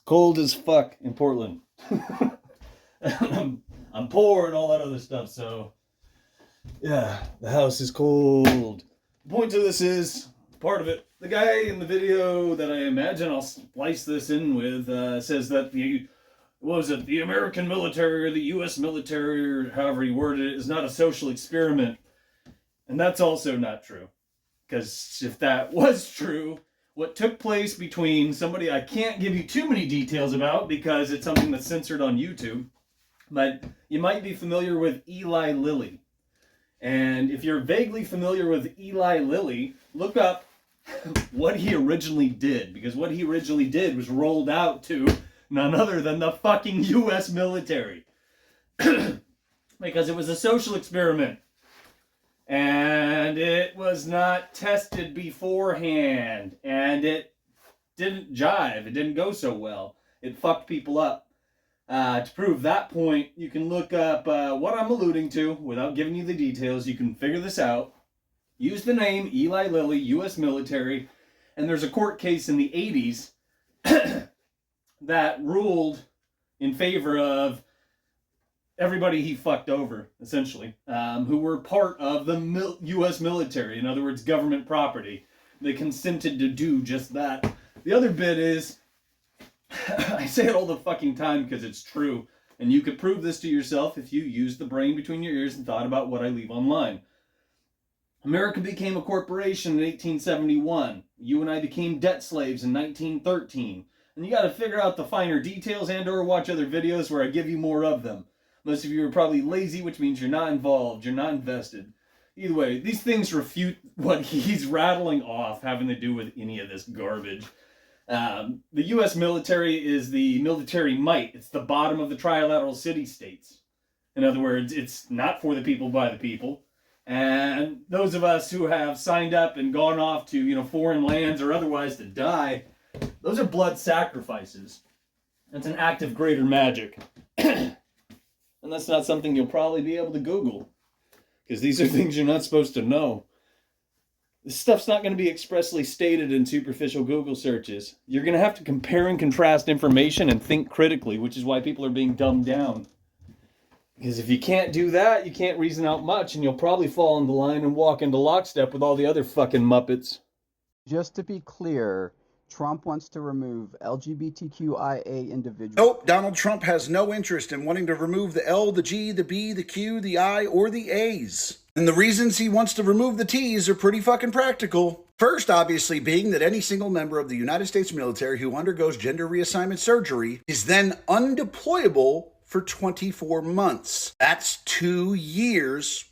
cold as fuck in Portland. I'm poor and all that other stuff, so yeah, the house is cold. The point of this is, part of it, the guy in the video that I imagine I'll splice this in with says that the American military or the US military, or however he worded it, is not a social experiment. And that's also not true. Because if that was true, what took place between somebody I can't give you too many details about because it's something that's censored on YouTube, but you might be familiar with Eli Lilly. And if you're vaguely familiar with Eli Lilly, look up what he originally did, because what he originally did was rolled out to none other than the fucking US military. Because it was a social experiment. And it was not tested beforehand. And it didn't jive. It didn't go so well. It fucked people up. To prove that point, you can look up what I'm alluding to without giving you the details. You can figure this out. Use the name Eli Lilly, U.S. military, and there's a court case in the 80s that ruled in favor of everybody he fucked over, essentially, who were part of the U.S. military, in other words, government property. They consented to do just that. The other bit is, I say it all the fucking time because it's true, and you could prove this to yourself if you used the brain between your ears and thought about what I leave online. America became a corporation in 1871. You and I became debt slaves in 1913. And you got to figure out the finer details and or watch other videos where I give you more of them. Most of you are probably lazy, which means you're not involved, you're not invested. Either way, these things refute what he's rattling off having to do with any of this garbage. The U.S. military is the military might. It's the bottom of the trilateral city-states. In other words, it's not for the people by the people. And those of us who have signed up and gone off to, foreign lands or otherwise to die, those are blood sacrifices. That's an act of greater magic. And that's not something you'll probably be able to Google. Because these are things you're not supposed to know. This stuff's not going to be expressly stated in superficial Google searches. You're going to have to compare and contrast information and think critically, which is why people are being dumbed down. Because if you can't do that, you can't reason out much, and you'll probably fall in the line and walk into lockstep with all the other fucking Muppets. Just to be clear, Trump wants to remove LGBTQIA individuals. Nope, Donald Trump has no interest in wanting to remove the L, the G, the B, the Q, the I, or the A's. And the reasons he wants to remove the T's are pretty fucking practical. First, obviously, being that any single member of the United States military who undergoes gender reassignment surgery is then undeployable for 24 months. That's 2 years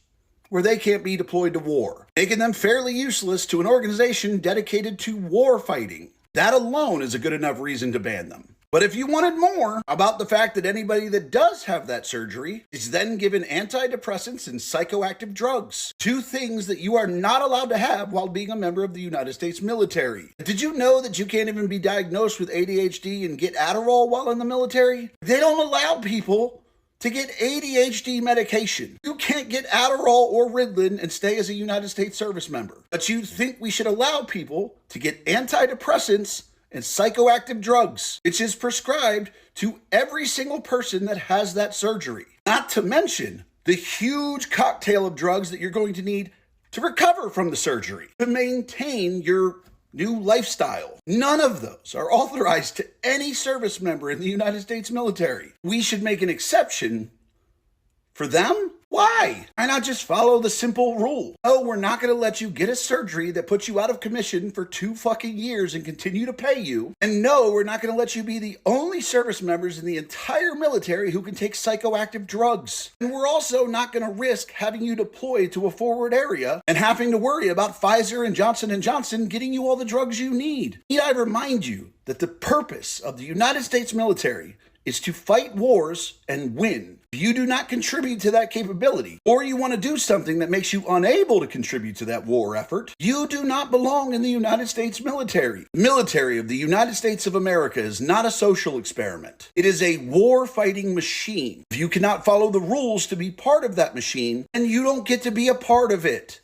where they can't be deployed to war, making them fairly useless to an organization dedicated to war fighting. That alone is a good enough reason to ban them. But if you wanted more about the fact that anybody that does have that surgery is then given antidepressants and psychoactive drugs, 2 things that you are not allowed to have while being a member of the United States military. Did you know that you can't even be diagnosed with ADHD and get Adderall while in the military? They don't allow people to get ADHD medication. You can't get Adderall or Ritalin and stay as a United States service member. But you think we should allow people to get antidepressants and psychoactive drugs, which is prescribed to every single person that has that surgery. Not to mention the huge cocktail of drugs that you're going to need to recover from the surgery, to maintain your new lifestyle. None of those are authorized to any service member in the United States military. We should make an exception for them? Why? Why not just follow the simple rule? No, we're not going to let you get a surgery that puts you out of commission for 2 fucking years and continue to pay you. And no, we're not going to let you be the only service members in the entire military who can take psychoactive drugs. And we're also not going to risk having you deployed to a forward area and having to worry about Pfizer and Johnson & Johnson getting you all the drugs you need. Need I remind you that the purpose of the United States military is to fight wars and win. If you do not contribute to that capability, or you want to do something that makes you unable to contribute to that war effort, you do not belong in the United States military. The military of the United States of America is not a social experiment. It is a war-fighting machine. If you cannot follow the rules to be part of that machine, then you don't get to be a part of it.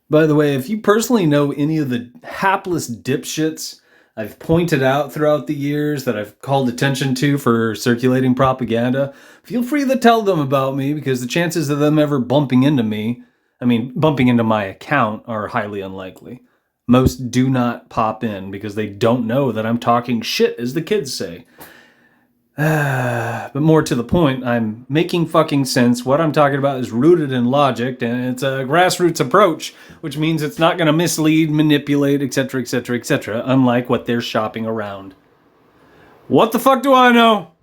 By the way, if you personally know any of the hapless dipshits I've pointed out throughout the years, that I've called attention to for circulating propaganda, feel free to tell them about me, because the chances of them ever bumping into my account, are highly unlikely. Most do not pop in because they don't know that I'm talking shit, as the kids say. But more to the point, I'm making fucking sense. What I'm talking about is rooted in logic, and it's a grassroots approach, which means it's not going to mislead, manipulate, etc., etc., etc., unlike what they're shopping around. What the fuck do I know?